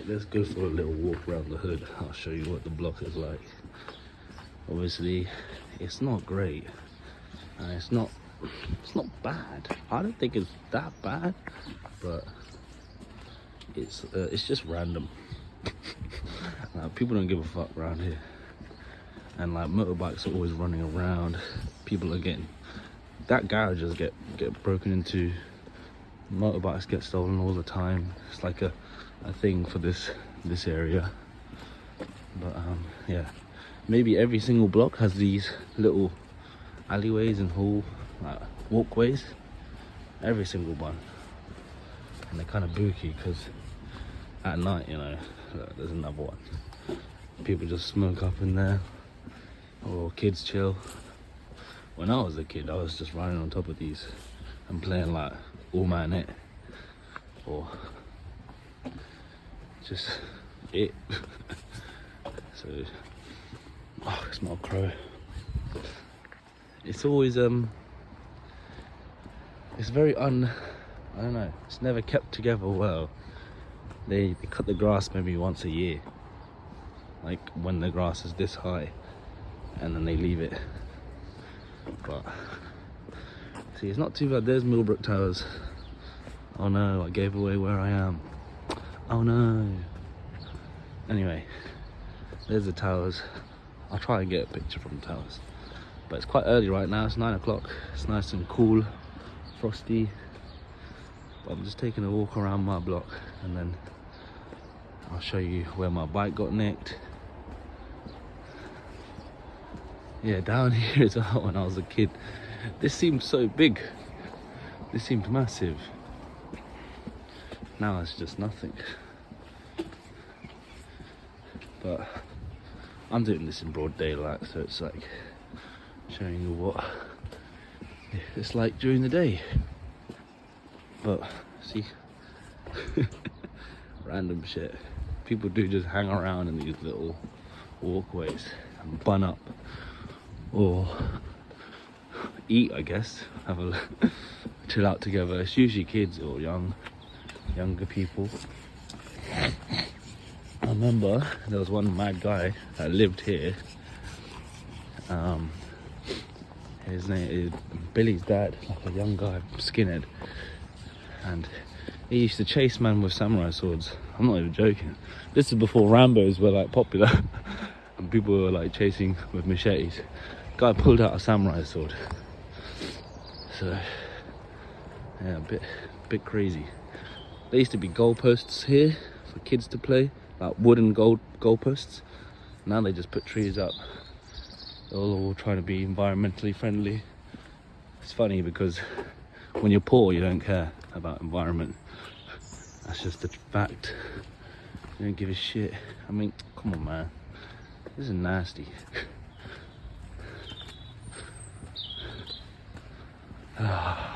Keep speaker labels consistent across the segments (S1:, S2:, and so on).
S1: let's go for a little walk around the hood. I'll show you what the block is like. Obviously, it's not great, and it's not bad. I don't think it's that bad, but it's just random. People don't give a fuck around here, and like motorbikes are always running around. People are getting, that garages get broken into, motorbikes get stolen all the time. It's like a thing for this area. But yeah, maybe every single block has these little alleyways and walkways, every single one, and they're kind of booky because at night, you know, there's another one, people just smoke up in there, or kids chill. When I was a kid, I was just riding on top of these and playing like all man it, or just it. So, oh, I smell crow. It's always it's very I don't know, it's never kept together well. They cut the grass maybe once a year, like when the grass is this high, and then they leave it. But see, it's not too bad. There's Millbrook Towers. Oh no, I gave away where I am. Oh no. Anyway, there's the towers. I'll try and get a picture from the towers, but it's quite early right now. It's 9 o'clock. It's nice and cool, frosty. But I'm just taking a walk around my block, and then I'll show you where my bike got nicked. Yeah, down here as well. When I was a kid, this seemed so big. This seemed massive. Now it's just nothing. But I'm doing this in broad daylight, so it's like showing you what it's like during the day. But see, random shit. People do just hang around in these little walkways and bun up, or eat, I guess, have a chill out together. It's usually kids or younger people. I remember there was one mad guy that lived here. His name is Billy's dad, like a young guy, skinhead, and he used to chase man with samurai swords. I'm not even joking. This is before Rambos were like popular and people were like chasing with machetes. Guy pulled out a samurai sword. So yeah, a bit crazy. There used to be goalposts here for kids to play, like wooden goalposts. Now they just put trees up. They're all trying to be environmentally friendly. It's funny because when you're poor, you don't care about environment. That's just a fact. You don't give a shit. I mean, come on, man. This is nasty. I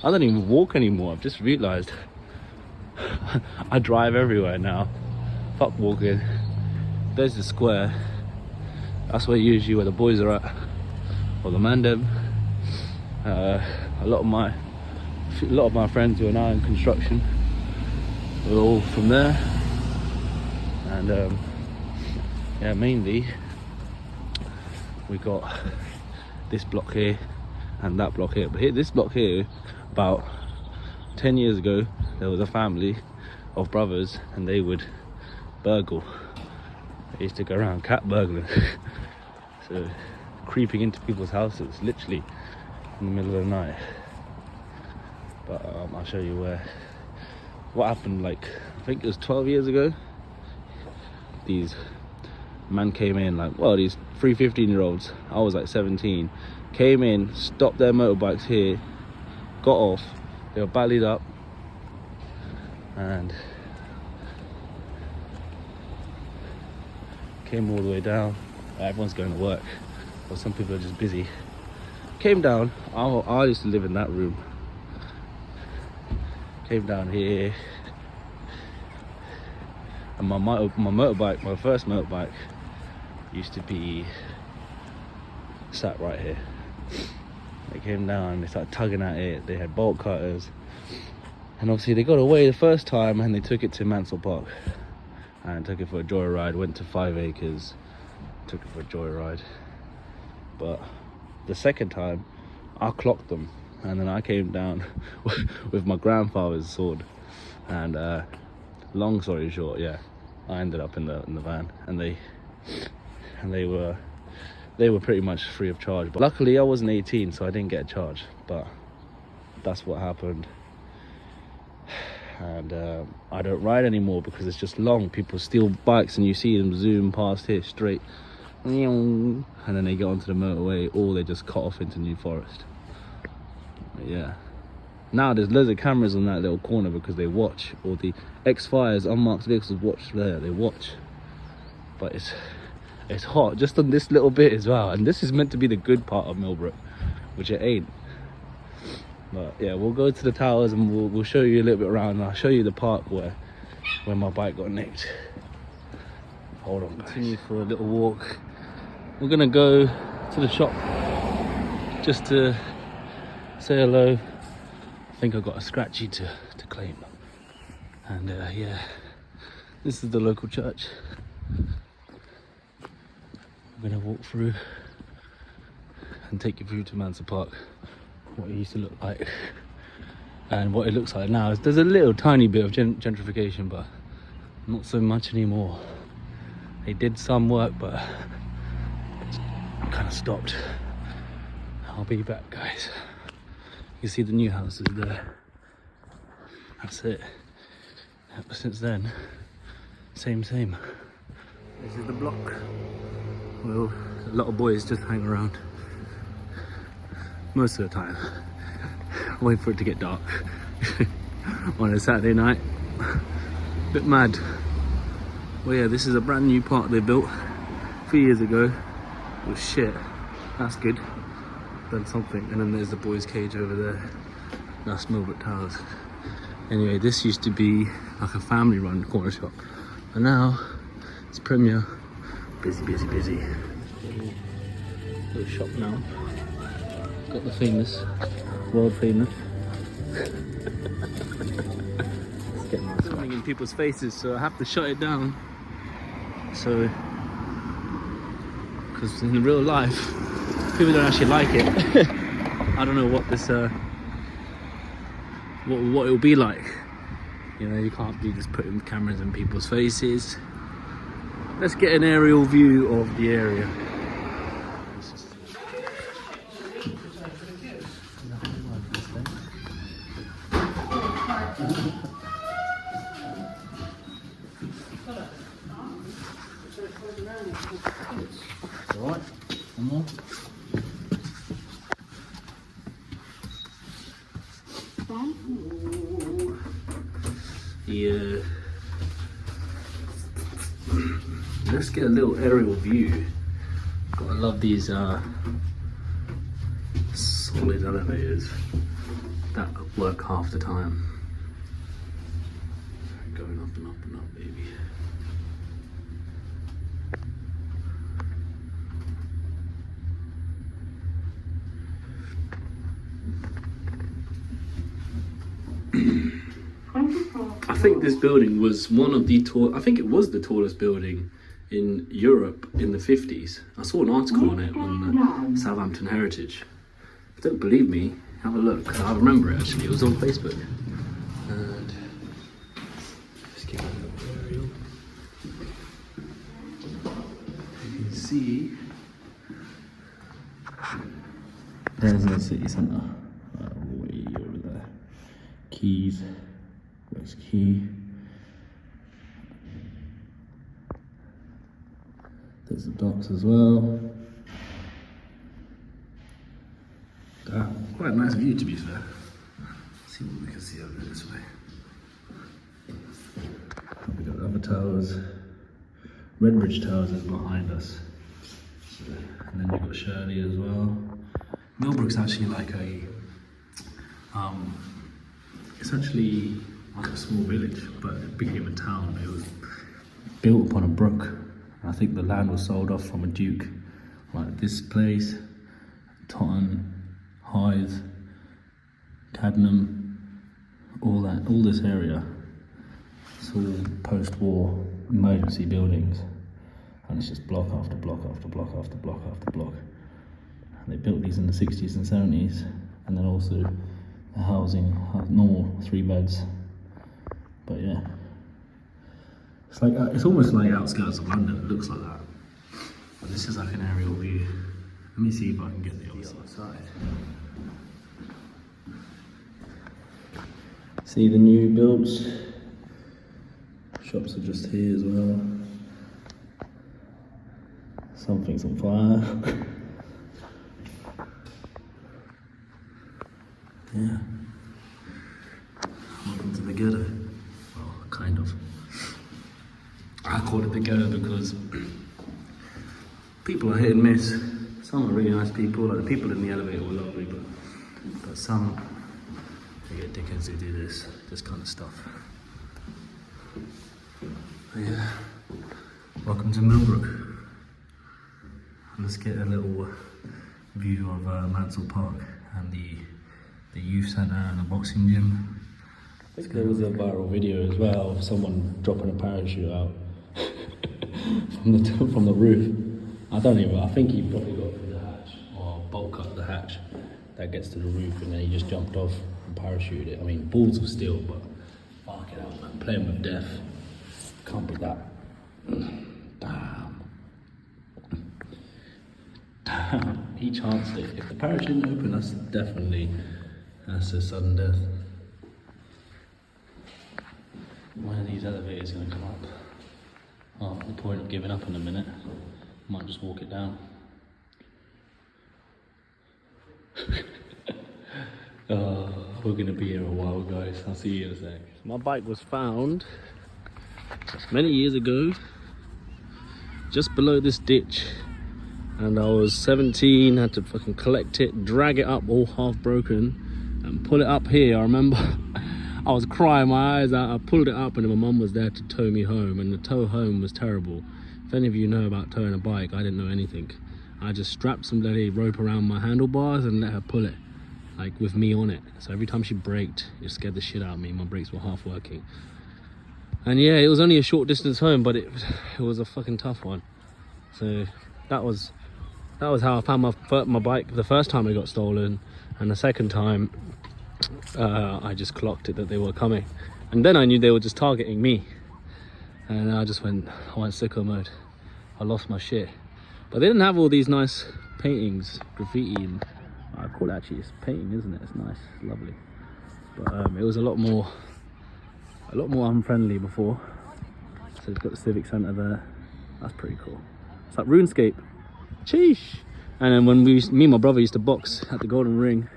S1: don't even walk anymore. I've just realised I drive everywhere now. Fuck walking. There's the square. That's where the boys are at, or the mandem. A lot of my friends who are now in construction are all from there, and yeah, mainly we got this block here and that block here. But this block here, about 10 years ago, there was a family of brothers, and they would burgle. They used to go around cat burgling. So creeping into people's houses, literally in the middle of the night. But I'll show you what happened. Like, I think it was 12 years ago. These man came in, these 15-year-olds. I was like 17. Came in, stopped their motorbikes here, got off. They were ballied up, and came all the way down. Everyone's going to work, or some people are just busy. Came down. I used to live in that room. Came down here, and my motorbike, my first motorbike, used to be sat right here. They came down, they started tugging at it. They had bolt cutters, And obviously they got away the first time and they took it to Mansell Park and took it for a joyride. Went to 5 Acres, took it for a joyride. But the second time I clocked them, and then I came down with my grandfather's sword. And long story short, yeah, I ended up in the van, and they were pretty much free of charge. But luckily I wasn't 18, so I didn't get a charge. But that's what happened. And I don't ride anymore because it's just long. People steal bikes and you see them zoom past here straight, and then they get onto the motorway, or they just cut off into New Forest. But yeah, now there's loads of cameras on that little corner because they watch, or the X-Fires unmarked vehicles watch there, they watch. But it's hot just on this little bit as well, and this is meant to be the good part of Millbrook, which it ain't. But yeah, we'll go to the towers and we'll show you a little bit around, and I'll show you the park where my bike got nicked. Hold on, guys. Continue for a little walk. We're gonna go to the shop just to say hello. I think I got a scratchy to claim. And yeah, this is the local church. We're gonna walk through and take you through to Mansell Park, what it used to look like and what it looks like now. There's a little tiny bit of gentrification, but not so much anymore. They did some work, but kind of stopped. I'll be back, guys. You can see the new houses there. That's it. Ever since then, same. This is the block. Well, a lot of boys just hang around most of the time. Wait for it to get dark on a Saturday night. Bit mad. Well, yeah, this is a brand new park they built 3 years ago. It was shit. That's good. Done something. And then there's the boys' cage over there. That's Millbrook Towers. Anyway, this used to be like a family-run corner shop, and now it's Premier. Busy. Little shop now. Got the famous, world famous. It's getting something in people's faces, so I have to shut it down. So, because in real life, people don't actually like it. I don't know what this, what it will be like. You know, you can't be just putting cameras in people's faces. Let's get an aerial view of the area. Alright, one more. Yeah. Let's get a little aerial view. Gotta love these solid elevators that work half the time. Going up and up and up, baby. I think this building was one of the I think it was the tallest building in Europe in the 50s. I saw an article on it on the Southampton Heritage. If you don't believe me, have a look. I remember it actually, it was on Facebook. And just give it a little aerial. You can see there's the city centre. Way over there. Keys. Where's Key? There's the docks as well. Quite a nice view, to be fair. Let's see what we can see over this way. We've got other towers. Redbridge Towers is behind us. And then you've got Shirley as well. Millbrook's actually like a it's actually like a small village, but it became a town. It was built upon a brook. I think the land was sold off from a duke. Like this place, Totton, Hythe, Cadnam, all this area, it's all post-war emergency buildings, and it's just block after block after block after block after block. And they built these in the 60s and 70s, and then also the housing, normal 3 beds. But yeah, it's like it's almost like outskirts of London. It looks like that. But this is like an aerial view. Let me see if I can get the other side. See the new builds. Shops are just here as well. Something's on fire. Yeah. Welcome to the ghetto. Well, kind of. I call it the ghetto because people are hit and miss. Some are really nice people, like the people in the elevator were lovely, but some, they get dickheads who do this kind of stuff. But yeah, welcome to Millbrook. Let's get a little view of Mansell Park and the youth centre and the boxing gym. I think there was a viral video as well of someone dropping a parachute out from the roof. I think he probably got through the hatch or bolt cut the hatch that gets to the roof, and then he just jumped off and parachuted it. I mean, balls of steel, but fuck it out, man. Playing with death. Can't be that. Damn. He chanced it. If the parachute didn't open, that's a sudden death. When are these elevators going to come up? Oh, the point of giving up in a minute. Might just walk it down. We're going to be here a while, guys. I'll see you in a sec. My bike was found many years ago, just below this ditch. And I was 17, had to fucking collect it, drag it up all half broken, and pull it up here. I remember I was crying my eyes out. I pulled it up and my mum was there to tow me home, and the tow home was terrible. If any of you know about towing a bike, I didn't know anything. I just strapped some bloody rope around my handlebars and let her pull it, like with me on it. So every time she braked, it scared the shit out of me. My brakes were half working. And yeah, it was only a short distance home, but it was a fucking tough one. So that was how I found my bike the first time it got stolen, and the second time I just clocked it that they were coming, and then I knew they were just targeting me, and I went sicko mode. I lost my shit. But they didn't have all these nice paintings, graffiti, and I call it actually it's painting, isn't it? It's nice, it's lovely. But it was a lot more unfriendly before. So it's got the civic centre there. That's pretty cool. It's like RuneScape. Sheesh. And then when me and my brother used to box at the Golden Ring,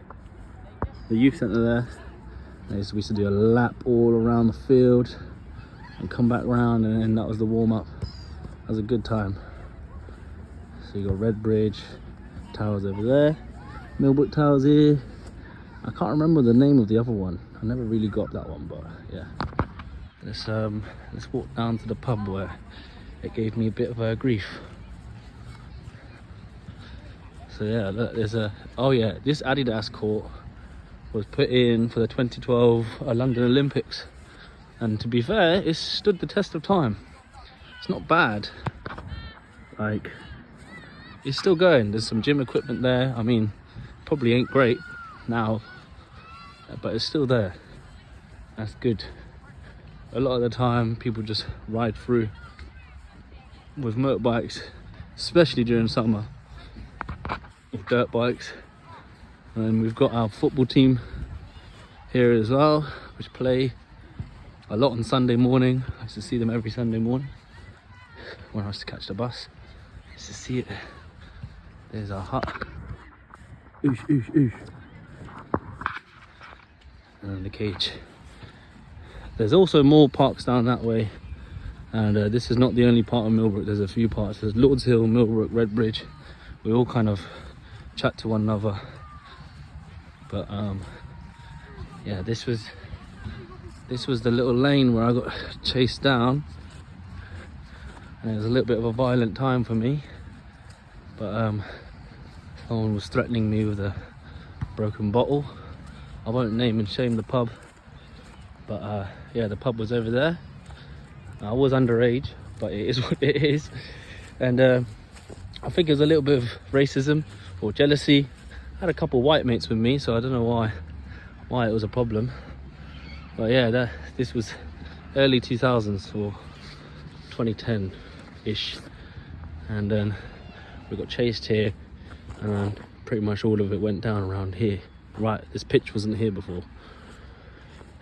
S1: the youth centre there, we used to do a lap all around the field and come back round, and then that was the warm-up. That was a good time. So you got Red Bridge Towers over there, Millbrook Towers here. I can't remember the name of the other one. I never really got that one, but yeah. Let's walk down to the pub where it gave me a bit of grief. So yeah, look, there's this Adidas court was put in for the 2012 London Olympics, and to be fair, it stood the test of time. It's not bad. Like, it's still going. There's some gym equipment there. I mean, probably ain't great now, but it's still there. That's good. A lot of the time, people just ride through with motorbikes, especially during summer, with dirt bikes. And then we've got our football team here as well, which play a lot on Sunday morning. I used to see them every Sunday morning when I used to catch the bus. I used to see it. There's our hut. Oosh, oosh, oosh. And the cage. There's also more parks down that way, and this is not the only part of Millbrook. There's a few parts. There's Lord's Hill, Millbrook, Red Bridge. We all kind of chat to one another. But yeah, this was the little lane where I got chased down, and it was a little bit of a violent time for me. But someone was threatening me with a broken bottle. I won't name and shame the pub, But yeah, the pub was over there. I was underage, but it is what it is. And I think there's a little bit of racism or jealousy. I had a couple of white mates with me, so I don't know why it was a problem. But yeah, this was early 2000s or 2010-ish. And then we got chased here, and then pretty much all of it went down around here. Right, this pitch wasn't here before.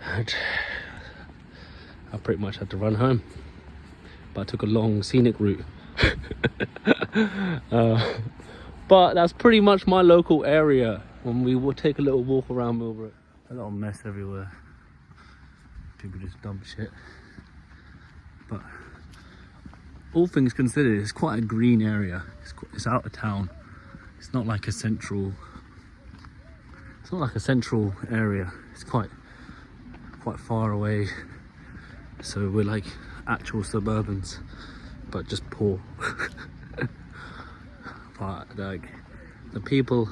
S1: And I pretty much had to run home, but I took a long scenic route. But that's pretty much my local area. When we will take a little walk around Millbrook, a lot of mess everywhere. People just dump shit. But all things considered, it's quite a green area. It's out of town. It's not like a central. It's not like a central area. It's quite far away. So we're like actual suburbans, but just poor. But like the people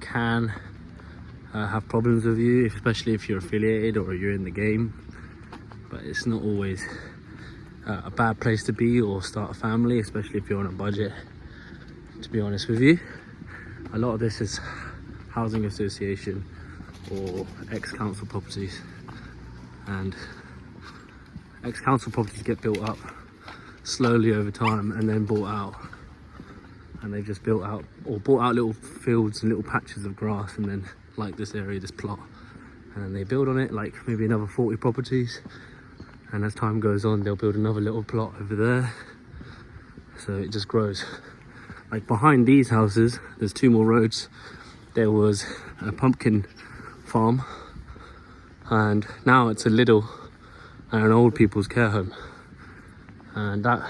S1: can have problems with you, especially if you're affiliated or you're in the game. But it's not always a bad place to be or start a family, especially if you're on a budget. To be honest with you, a lot of this is housing association or ex-council properties, and ex-council properties get built up slowly over time and then bought out, and they've just bought out little fields and little patches of grass, and then like this area, this plot, and then they build on it like maybe another 40 properties, and as time goes on they'll build another little plot over there, so it just grows. Like behind these houses, there's 2 more roads. There was a pumpkin farm, and now it's a Lidl and an old people's care home. And that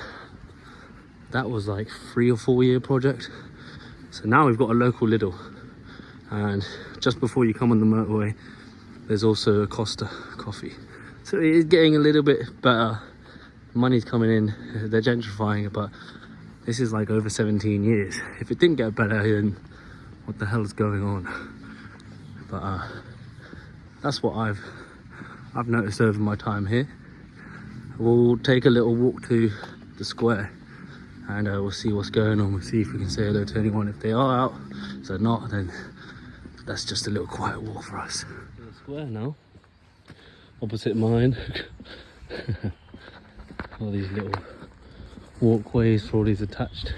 S1: was like 3 or 4 year project. So now we've got a local Lidl, and just before you come on the motorway, there's also a Costa coffee. So it is getting a little bit better. Money's coming in. They're gentrifying it, but this is like over 17 years. If it didn't get better, then what the hell is going on? But that's what I've noticed over my time here. We'll take a little walk to the square, and we'll see what's going on. We'll see if we can say hello to anyone if they are out. If they're not, then that's just a little quiet walk for us. The square now, opposite mine. All these little walkways for all these attached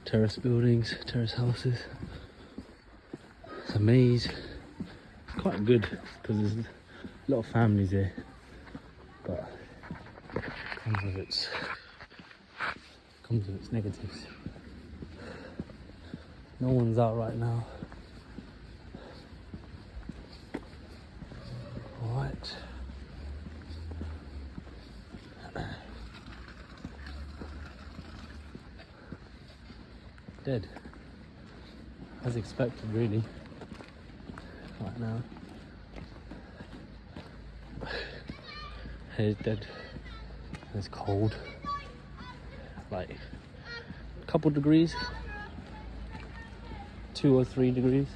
S1: terrace buildings, terrace houses. It's a maze. It's quite good because there's a lot of families here, but it comes with its negatives. No one's out right now. All right. Dead, as expected, really. Right now, he's dead. It's cold, like a couple degrees, 2 or 3 degrees.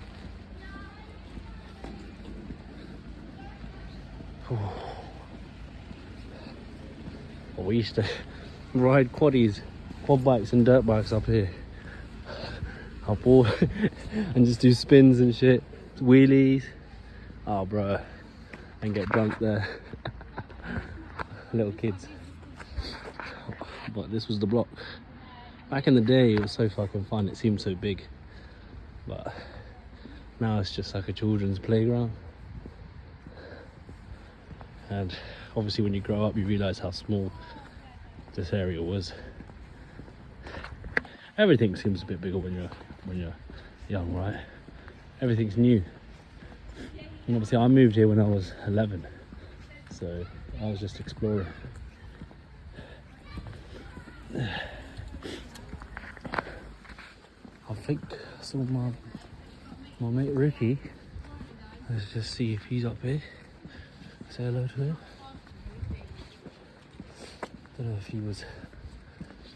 S1: We used to ride quad bikes and dirt bikes up here. Up all and just do spins and shit, wheelies. Oh bro, and get drunk there. Little kids. But this was the block. Back in the day it was so fucking fun, it seemed so big. But now it's just like a children's playground. And obviously when you grow up you realise how small this area was. Everything seems a bit bigger when you're young, right? Everything's new. And obviously I moved here when I was 11, so I was just exploring. I think I saw my mate Ricky. Let's just see if he's up here. Say hello to him. Don't know if he was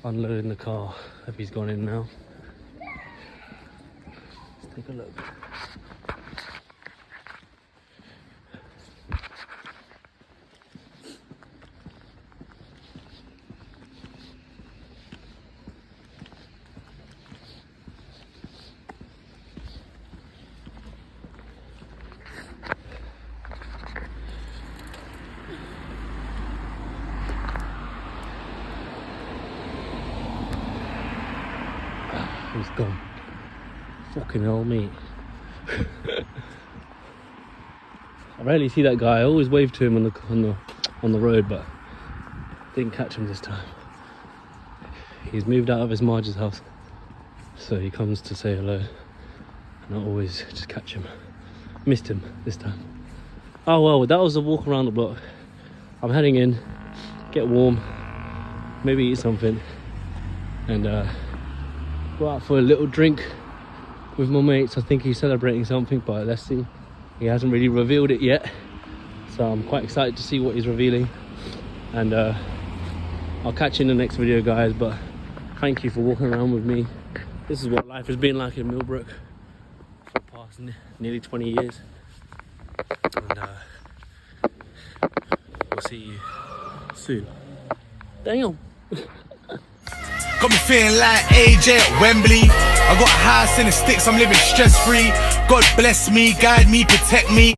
S1: unloading the car, if he's gone in now. Let's take a look. He's gone. Fucking hell, mate. I rarely see that guy. I always wave to him on the road, but didn't catch him this time. He's moved out of his Marge's house, so he comes to say hello, and I always just catch him. Missed him this time. Oh well, that was a walk around the block. I'm heading in, get warm, maybe eat something, and go out for a little drink with my mates. I think he's celebrating something, but let's see. He hasn't really revealed it yet, so I'm quite excited to see what he's revealing. And I'll catch you in the next video, guys, but thank you for walking around with me. This is what life has been like in Millbrook for the past nearly 20 years. And we'll see you soon. Damn.
S2: Got me feeling like AJ at Wembley. I got a house in the sticks, I'm living stress free. God bless me, guide me, protect me.